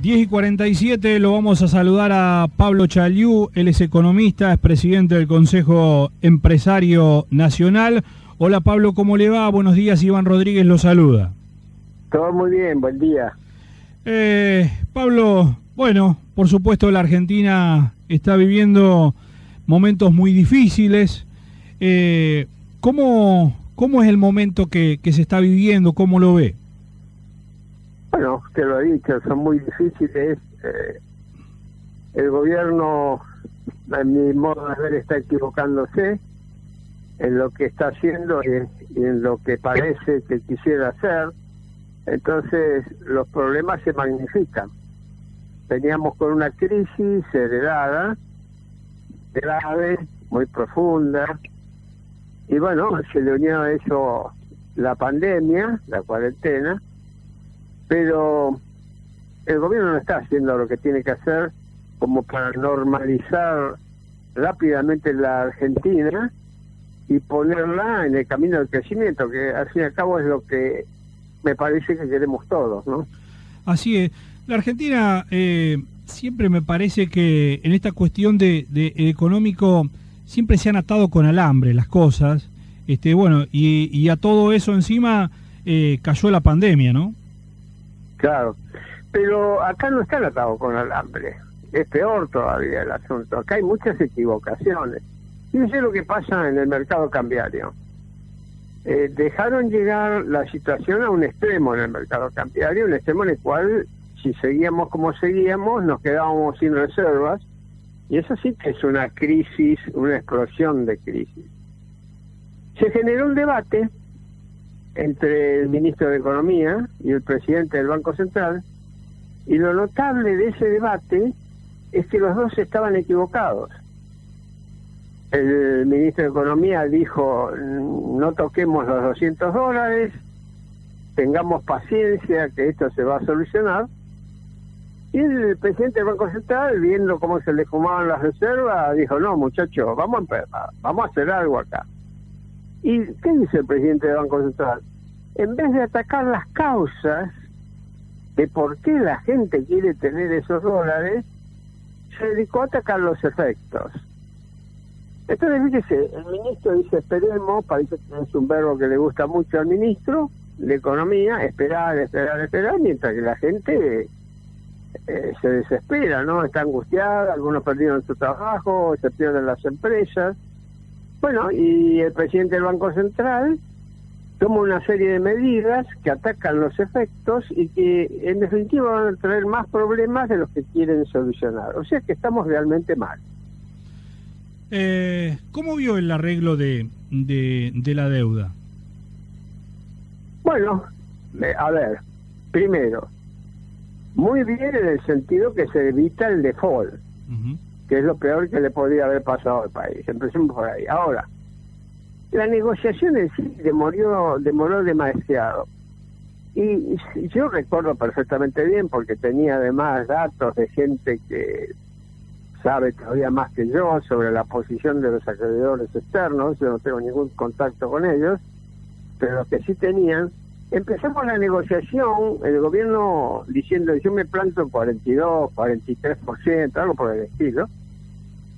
10:47, lo vamos a saludar a Pablo Chaliú, él es economista, es presidente del Consejo Empresario Nacional. Hola Pablo, ¿cómo le va? Buenos días, Iván Rodríguez lo saluda. Todo muy bien, buen día. Pablo, bueno, por supuesto la Argentina está viviendo momentos muy difíciles. ¿Cómo es el momento que se está viviendo? ¿Cómo lo ve? Bueno, usted lo ha dicho, son muy difíciles. El gobierno, en mi modo de ver, está equivocándose en lo que está haciendo y en lo que parece que quisiera hacer. Entonces los problemas se magnifican. Veníamos con una crisis heredada, grave, muy profunda, y bueno, se le unió a eso la pandemia, la cuarentena, pero el gobierno no está haciendo lo que tiene que hacer como para normalizar rápidamente la Argentina y ponerla en el camino del crecimiento, que al fin y al cabo es lo que me parece que queremos todos, ¿no? Así es. La Argentina siempre me parece que en esta cuestión de económico siempre se han atado con alambre las cosas, bueno, y a todo eso encima cayó la pandemia, ¿no? Claro, pero acá no están atados con alambre, es peor todavía el asunto, acá hay muchas equivocaciones. Fíjense lo que pasa en el mercado cambiario. Dejaron llegar la situación a un extremo en el mercado cambiario, un extremo en el cual, si seguíamos como seguíamos, nos quedábamos sin reservas, y eso sí que es una crisis, una explosión de crisis. Se generó un debate entre el ministro de Economía y el presidente del Banco Central, y lo notable de ese debate es que los dos estaban equivocados. El ministro de Economía dijo, no toquemos los $200, tengamos paciencia que esto se va a solucionar, y el presidente del Banco Central, viendo cómo se le fumaban las reservas, dijo, no muchachos, vamos a hacer algo acá. ¿Y qué dice el presidente del Banco Central? En vez de atacar las causas de por qué la gente quiere tener esos dólares, se dedicó a atacar los efectos. Entonces, fíjese, el ministro dice, esperemos, parece que es un verbo que le gusta mucho al ministro de Economía, esperar, mientras que la gente se desespera, ¿no? Está angustiada, algunos perdieron su trabajo, se pierden las empresas. Bueno, y el presidente del Banco Central toma una serie de medidas que atacan los efectos y que en definitiva van a traer más problemas de los que quieren solucionar. O sea que estamos realmente mal. ¿Cómo vio el arreglo de la deuda? Bueno, a ver, primero, muy bien en el sentido que se evita el default, que es lo peor que le podría haber pasado al país. Empecemos por ahí. Ahora, la negociación en sí demoró demasiado. Y yo recuerdo perfectamente bien, porque tenía además datos de gente que sabe todavía más que yo sobre la posición de los acreedores externos. Yo no tengo ningún contacto con ellos, pero los que sí tenían. Empezamos la negociación, el gobierno diciendo, yo me planto en 42, 43%, algo por el estilo,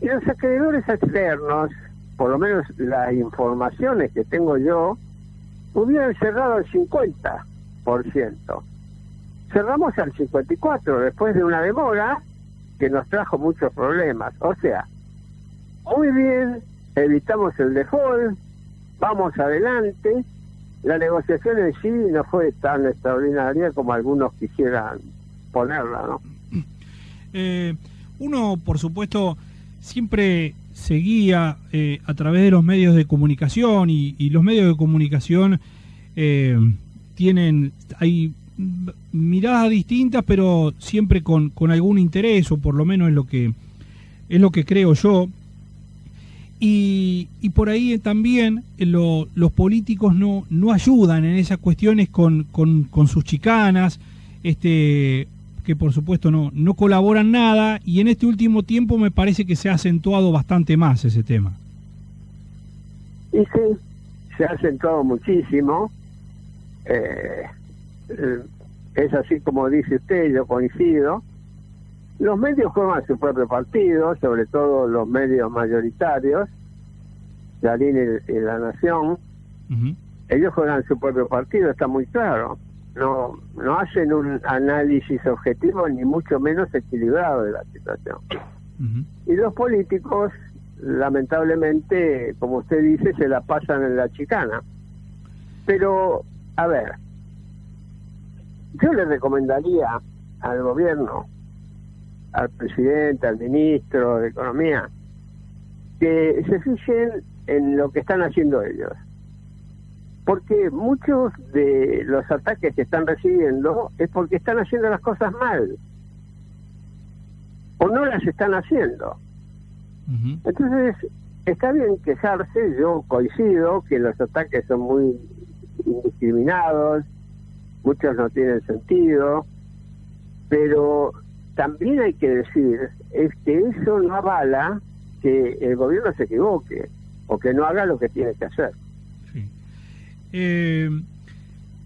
y los acreedores externos, por lo menos las informaciones que tengo yo, hubieran cerrado al 50%. Cerramos al 54% después de una demora que nos trajo muchos problemas. O sea, muy bien, evitamos el default, vamos adelante. La negociación en sí no fue tan extraordinaria como algunos quisieran ponerla, ¿no? Uno, por supuesto, siempre seguía a través de los medios de comunicación y los medios de comunicación hay miradas distintas, pero siempre con algún interés, o por lo menos es lo que creo yo. Y por ahí también los políticos no ayudan en esas cuestiones con sus chicanas, que por supuesto no colaboran nada, y en este último tiempo me parece que se ha acentuado bastante más ese tema. Y sí, se ha acentuado muchísimo. Es así como dice usted, yo coincido. Los medios forman su propio partido, sobre todo los medios mayoritarios, Clarín y La Nación. Ellos juegan su propio partido, está muy claro. No hacen un análisis objetivo ni mucho menos equilibrado de la situación. Y los políticos, lamentablemente, como usted dice, se la pasan en la chicana. Pero, a ver, yo le recomendaría al gobierno, al presidente, al ministro de Economía, que se fijen en lo que están haciendo ellos. Porque muchos de los ataques que están recibiendo es porque están haciendo las cosas mal. O no las están haciendo. Entonces, está bien quejarse, yo coincido que los ataques son muy indiscriminados, muchos no tienen sentido, pero también hay que decir es que eso no avala que el gobierno se equivoque o que no haga lo que tiene que hacer. Sí.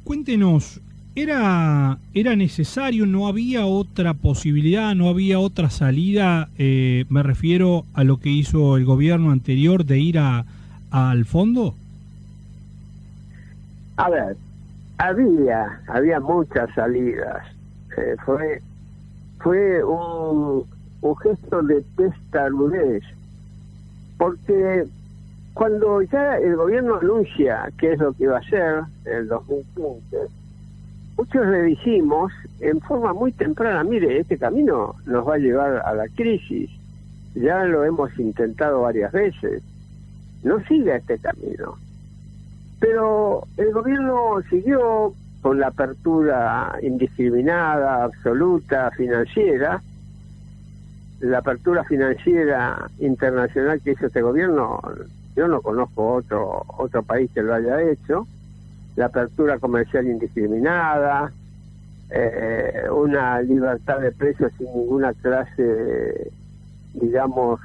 Cuéntenos, ¿era necesario, no había otra posibilidad, no había otra salida? Me refiero a lo que hizo el gobierno anterior de ir al fondo. A ver, había muchas salidas. Fue un gesto de testarudez, porque cuando ya el gobierno anuncia qué es lo que va a hacer en el 2015, muchos le dijimos en forma muy temprana, mire, este camino nos va a llevar a la crisis, ya lo hemos intentado varias veces, no siga este camino. Pero el gobierno siguió con la apertura indiscriminada, absoluta, financiera. La apertura financiera internacional que hizo este gobierno, yo no conozco otro país que lo haya hecho. La apertura comercial indiscriminada, una libertad de precios sin ninguna clase, digamos,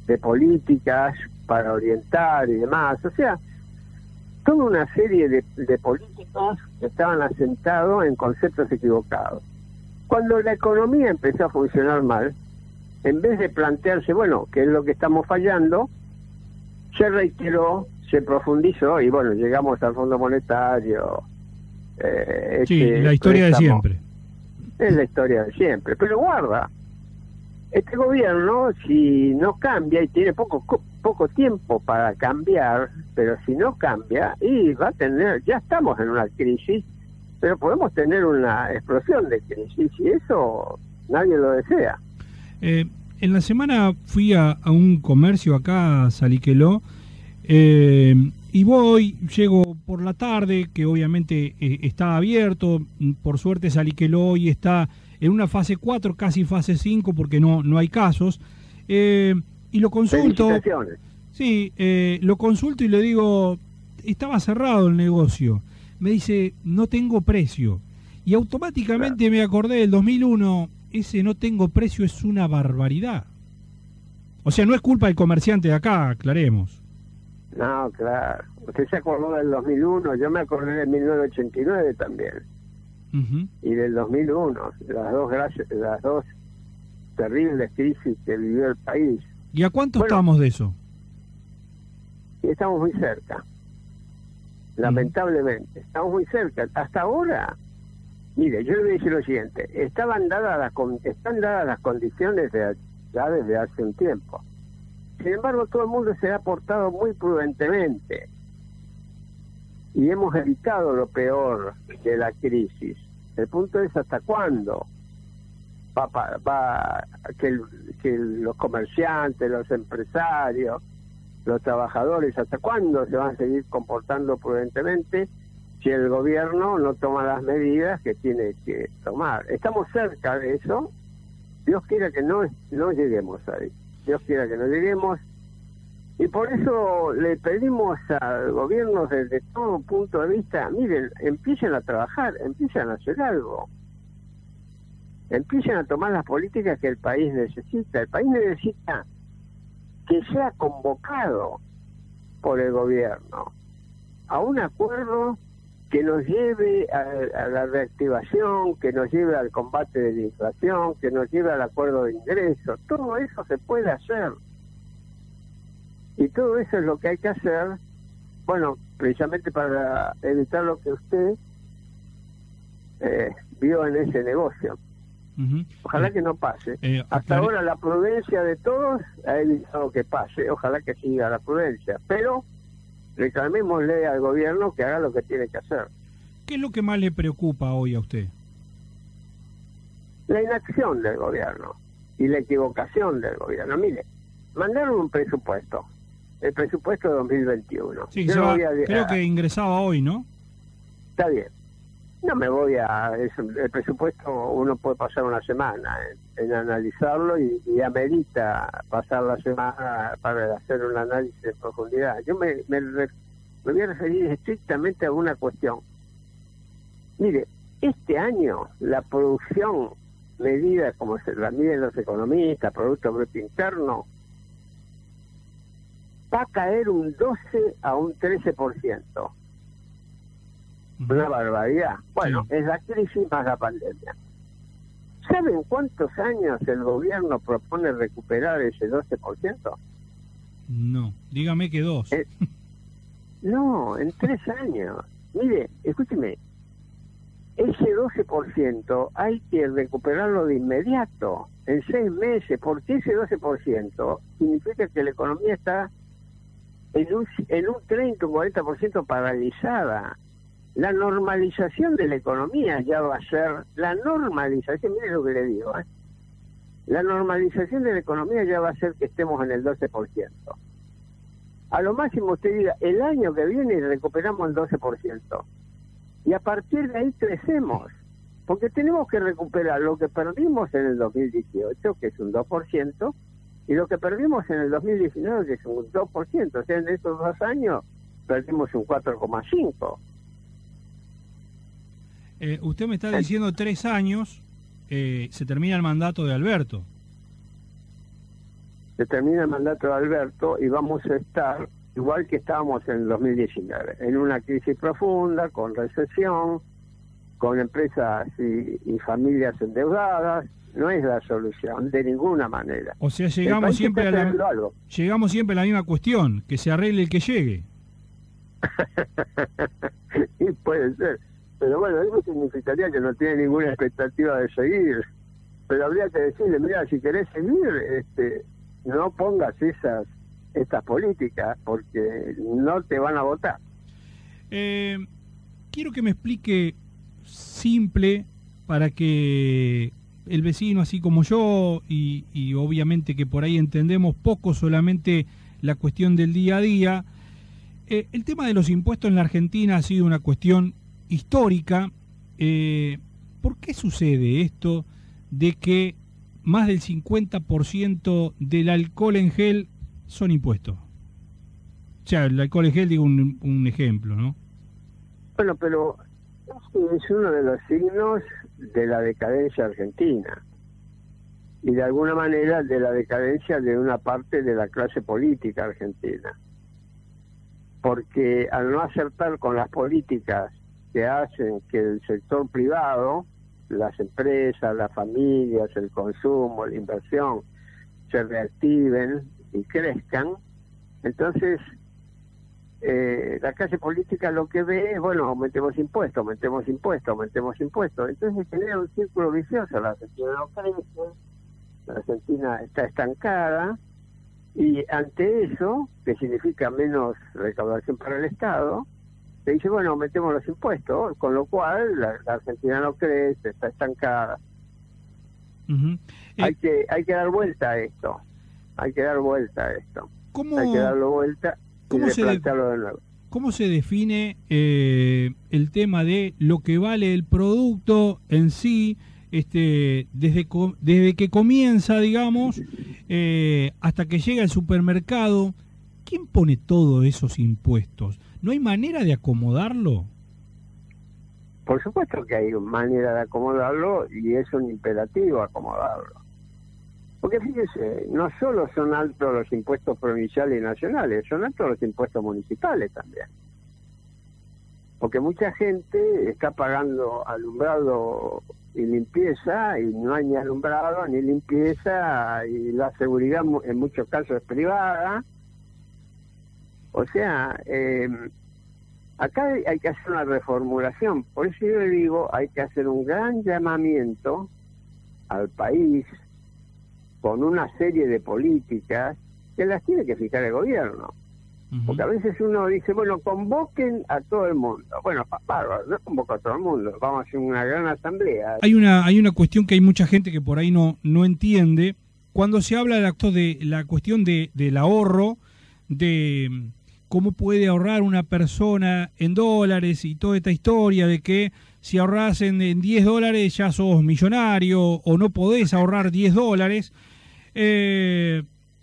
de políticas para orientar y demás. O sea, toda una serie de políticos que estaban asentados en conceptos equivocados. Cuando la economía empezó a funcionar mal, en vez de plantearse, bueno, ¿qué es lo que estamos fallando?, se reiteró, se profundizó y bueno, llegamos al Fondo Monetario. Sí, la historia de siempre. Es la historia de siempre. Pero guarda, este gobierno, si no cambia, y tiene poco tiempo para cambiar, pero si no cambia, y va a tener, ya estamos en una crisis, pero podemos tener una explosión de crisis, y eso nadie lo desea. En la semana fui a un comercio acá, a Saliqueló, y llego por la tarde, que obviamente está abierto. Por suerte Saliqueló hoy está en una fase 4, casi fase 5, porque no hay casos. Y lo consulto. Sí, lo consulto y le digo, estaba cerrado el negocio. Me dice, no tengo precio. Y automáticamente me acordé del 2001, ese no tengo precio es una barbaridad. O sea, no es culpa del comerciante de acá, aclaremos. No, claro. Usted se acordó del 2001, yo me acordé de 1989 también. Y del 2001, las dos terribles crisis que vivió el país. ¿Y a cuánto estamos de eso? Y estamos muy cerca. Lamentablemente, estamos muy cerca. Hasta ahora, mire, yo le voy a decir lo siguiente, están dadas las condiciones ya desde hace un tiempo. Sin embargo, todo el mundo se ha portado muy prudentemente y hemos evitado lo peor de la crisis. El punto es hasta cuándo va que los comerciantes, los empresarios, los trabajadores, hasta cuándo se van a seguir comportando prudentemente si el gobierno no toma las medidas que tiene que tomar. Estamos cerca de eso. Dios quiera que no lleguemos ahí. Dios quiera que no lleguemos. Y por eso le pedimos al gobierno desde todo punto de vista, miren, empiecen a trabajar, empiecen a hacer algo. Empiecen a tomar las políticas que el país necesita. El país necesita que sea convocado por el gobierno a un acuerdo que nos lleve a la reactivación, que nos lleve al combate de la inflación, que nos lleve al acuerdo de ingresos. Todo eso se puede hacer. Y todo eso es lo que hay que hacer, bueno, precisamente para evitar lo que usted vio en ese negocio. Ojalá que no pase. Hasta ahora la prudencia de todos ha evitado que pase. Ojalá que siga la prudencia. Pero reclamémosle al gobierno que haga lo que tiene que hacer. ¿Qué es lo que más le preocupa hoy a usted? La inacción del gobierno y la equivocación del gobierno. Mire, mandaron un presupuesto, el presupuesto de 2021. Sí, creo que ingresaba hoy, ¿no? Está bien. No me voy a... el presupuesto uno puede pasar una semana en analizarlo y amerita pasar la semana para hacer un análisis de profundidad. Yo me voy a referir estrictamente a una cuestión. Mire, este año la producción medida como se la miden los economistas, Producto Bruto Interno, va a caer un 12 a un 13%. Una barbaridad. Bueno, sí. Es la crisis más la pandemia. ¿Saben cuántos años el gobierno propone recuperar ese 12%? No, dígame que 2. No, en 3 años. Mire, escúcheme, ese 12% hay que recuperarlo de inmediato, en 6 meses, porque ese 12% significa que la economía está en un 30 o 40% paralizada. La normalización de la economía ya va a ser, la normalización, mire lo que le digo, la normalización de la economía ya va a ser que estemos en el 12%. A lo máximo usted diga, el año que viene recuperamos el 12%. Y a partir de ahí crecemos, porque tenemos que recuperar lo que perdimos en el 2018, que es un 2%, y lo que perdimos en el 2019, que es un 2%. O sea, en esos 2 años perdimos un 4,5%. Usted me está diciendo 3 años, se termina el mandato de Alberto. Se termina el mandato de Alberto y vamos a estar igual que estábamos en el 2019, en una crisis profunda, con recesión, con empresas y familias endeudadas. No es la solución, de ninguna manera. O sea, llegamos siempre a la misma cuestión, que se arregle el que llegue. Y puede ser. Pero bueno, eso significaría que no tiene ninguna expectativa de seguir. Pero habría que decirle, mira, si querés seguir, no pongas estas políticas, porque no te van a votar. Quiero que me explique simple, para que el vecino, así como yo, y obviamente que por ahí entendemos poco solamente la cuestión del día a día, el tema de los impuestos en la Argentina ha sido una cuestión histórica. ¿Por qué sucede esto de que más del 50% del alcohol en gel son impuestos? O sea, el alcohol en gel, digo un ejemplo, ¿no? Bueno, pero es uno de los signos de la decadencia argentina y de alguna manera de la decadencia de una parte de la clase política argentina, porque al no acertar con las políticas que hacen que el sector privado, las empresas, las familias, el consumo, la inversión, se reactiven y crezcan, entonces la clase política lo que ve es, bueno, aumentemos impuestos, aumentemos impuestos, aumentemos impuestos. Entonces genera un círculo vicioso. La Argentina no crece, la Argentina está estancada, y ante eso, que significa menos recaudación para el Estado, se dice, bueno, aumentemos los impuestos, con lo cual la Argentina no crece, está estancada. Hay que dar vuelta a esto, hay que dar vuelta a esto. Hay que darlo vuelta y replantearlo de nuevo. ¿Cómo se define el tema de lo que vale el producto en sí, desde que comienza, digamos, hasta que llega al supermercado? ¿Quién pone todos esos impuestos? ¿No hay manera de acomodarlo? Por supuesto que hay manera de acomodarlo, y es un imperativo acomodarlo. Porque fíjese, no solo son altos los impuestos provinciales y nacionales, son altos los impuestos municipales también. porque mucha gente está pagando alumbrado y limpieza, y no hay ni alumbrado ni limpieza, y la seguridad en muchos casos es privada. O sea, acá hay que hacer una reformulación. Por eso yo le digo, hay que hacer un gran llamamiento al país con una serie de políticas que las tiene que fijar el gobierno. Porque a veces uno dice, bueno, convoquen a todo el mundo. Bueno, bárbaro, no convoco a todo el mundo, vamos a hacer una gran asamblea. Hay una cuestión que hay mucha gente que por ahí no entiende. Cuando se habla de la cuestión del ahorro, de cómo puede ahorrar una persona en dólares y toda esta historia de que si ahorrás en $10 ya sos millonario o no podés ahorrar $10.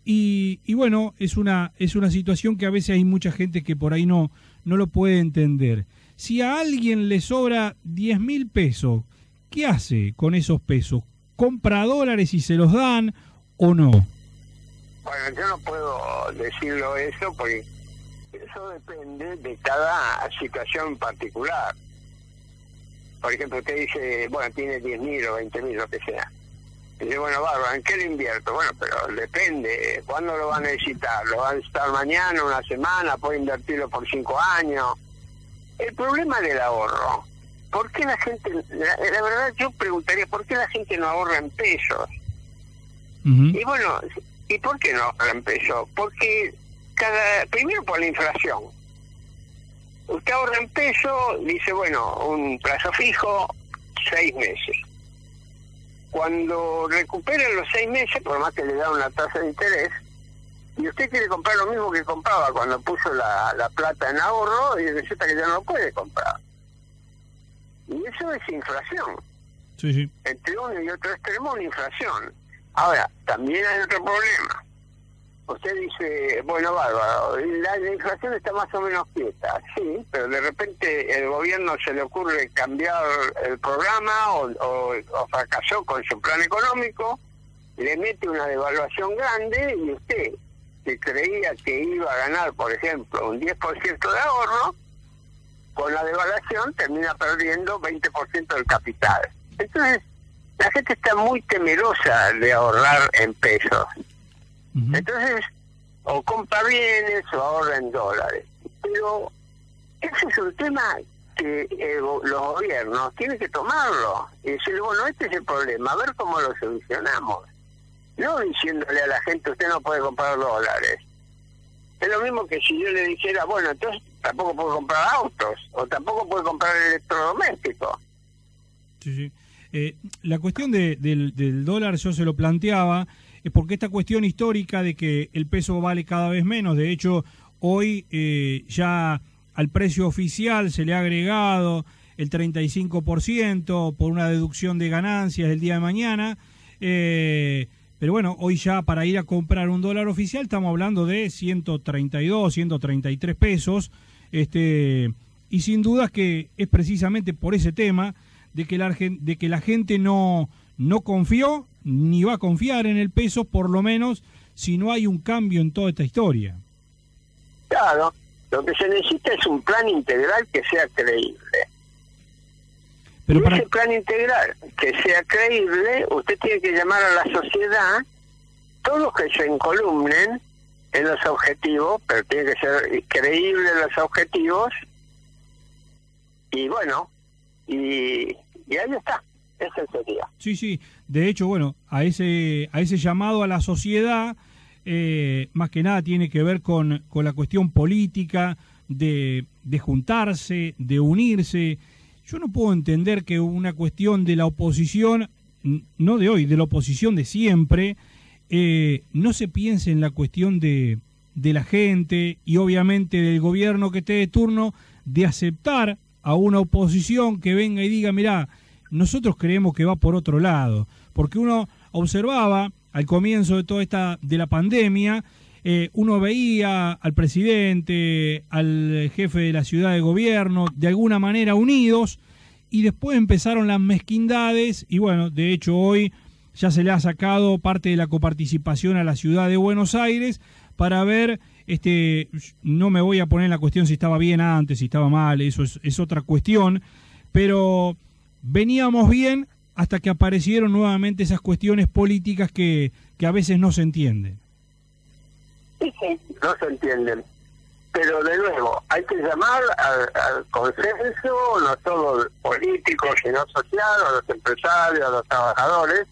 Y bueno, es una situación que a veces hay mucha gente que por ahí no lo puede entender. Si a alguien le sobra 10.000 pesos, ¿qué hace con esos pesos? ¿Compra dólares y se los dan o no? Bueno, yo no puedo decirlo eso porque eso depende de cada situación particular. Por ejemplo, usted dice, bueno, tiene 10.000 o 20.000, lo que sea. Dice, bueno, bárbaro, ¿en qué lo invierto? Bueno, pero depende. ¿Cuándo lo va a necesitar? ¿Lo va a necesitar mañana, una semana? ¿Puede invertirlo por 5 años? El problema del ahorro. ¿Por qué la gente, la verdad yo preguntaría, ¿por qué la gente no ahorra en pesos? Y bueno, ¿y por qué no ahorra en pesos? Porque primero por la inflación. Usted ahorra en pesos, dice, bueno, un plazo fijo, 6 meses. Cuando recuperen los 6 meses, por más que le da una tasa de interés, y usted quiere comprar lo mismo que compraba cuando puso la plata en ahorro, y resulta que ya no lo puede comprar. Y eso es inflación. Sí. Entre uno y otro extremo, una inflación. Ahora, también hay otro problema. Usted dice, bueno, bárbaro, la inflación está más o menos quieta, sí, pero de repente el gobierno se le ocurre cambiar el programa o fracasó con su plan económico, le mete una devaluación grande y usted, que creía que iba a ganar, por ejemplo, un 10% de ahorro, con la devaluación termina perdiendo 20% del capital. Entonces, la gente está muy temerosa de ahorrar en pesos. Entonces, o compra bienes o ahorra en dólares. Pero ese es un tema que los gobiernos tienen que tomarlo y decir, bueno, este es el problema, a ver cómo lo solucionamos. No diciéndole a la gente, usted no puede comprar dólares. Es lo mismo que si yo le dijera, bueno, entonces tampoco puede comprar autos o tampoco puede comprar electrodomésticos. Sí. La cuestión del dólar yo se lo planteaba, es porque esta cuestión histórica de que el peso vale cada vez menos, de hecho hoy ya al precio oficial se le ha agregado el 35% por una deducción de ganancias el día de mañana, pero bueno, hoy ya para ir a comprar un dólar oficial estamos hablando de 132, 133 pesos, y sin dudas que es precisamente por ese tema de que la gente no confió ni va a confiar en el peso, por lo menos si no hay un cambio en toda esta historia. Claro, lo que se necesita es un plan integral que sea creíble. Pero ese plan integral que sea creíble, usted tiene que llamar a la sociedad, todos que se encolumnen en los objetivos, pero tiene que ser creíble los objetivos, y bueno, y ahí está. Ese sería. Sí. De hecho, bueno, a ese llamado a la sociedad, más que nada tiene que ver con la cuestión política, de juntarse, de unirse. Yo no puedo entender que una cuestión de la oposición, no de hoy, de la oposición de siempre, no se piense en la cuestión de la gente y obviamente del gobierno que esté de turno, de aceptar a una oposición que venga y diga, mirá, nosotros creemos que va por otro lado, porque uno observaba al comienzo de toda de la pandemia, uno veía al presidente, al jefe de la ciudad de gobierno, de alguna manera unidos, y después empezaron las mezquindades, y bueno, de hecho hoy ya se le ha sacado parte de la coparticipación a la ciudad de Buenos Aires, para ver, no me voy a poner en la cuestión si estaba bien antes, si estaba mal, eso es otra cuestión, pero veníamos bien hasta que aparecieron nuevamente esas cuestiones políticas que a veces no se entienden. Sí, no se entienden. Pero de nuevo, hay que llamar al consenso, no solo políticos, sino social, a los empresarios, a los trabajadores,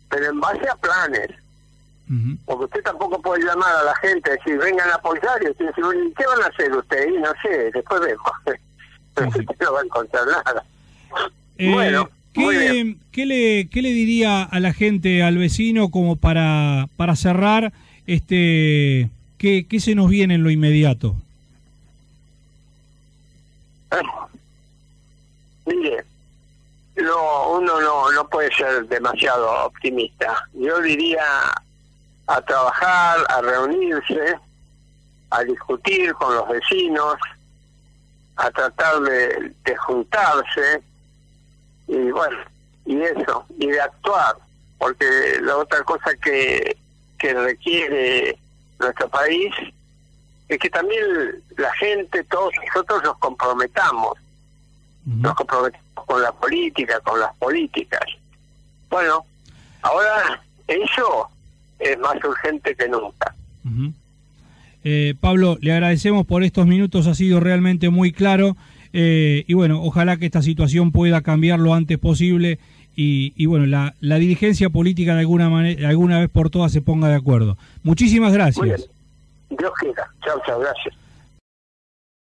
pero en base a planes. Porque usted tampoco puede llamar a la gente y decir, vengan a apoyar, y usted dice, ¿qué van a hacer ustedes? Y no sé, después vemos. Pero usted no va a encontrar nada. Bueno, ¿qué le diría a la gente, al vecino, como para cerrar, ¿qué se nos viene en lo inmediato? Mire, uno no puede ser demasiado optimista. Yo diría a trabajar, a reunirse, a discutir con los vecinos, a tratar de juntarse, y bueno, y eso, y de actuar, porque la otra cosa que requiere nuestro país es que también la gente, todos nosotros nos comprometamos. Nos comprometemos con la política, con las políticas. Bueno, ahora eso es más urgente que nunca. Pablo, le agradecemos por estos minutos, ha sido realmente muy claro, y bueno, ojalá que esta situación pueda cambiar lo antes posible y bueno, la dirigencia política de alguna vez por todas se ponga de acuerdo. Muchísimas gracias. Muy bien. Dios quiera. Chao, gracias.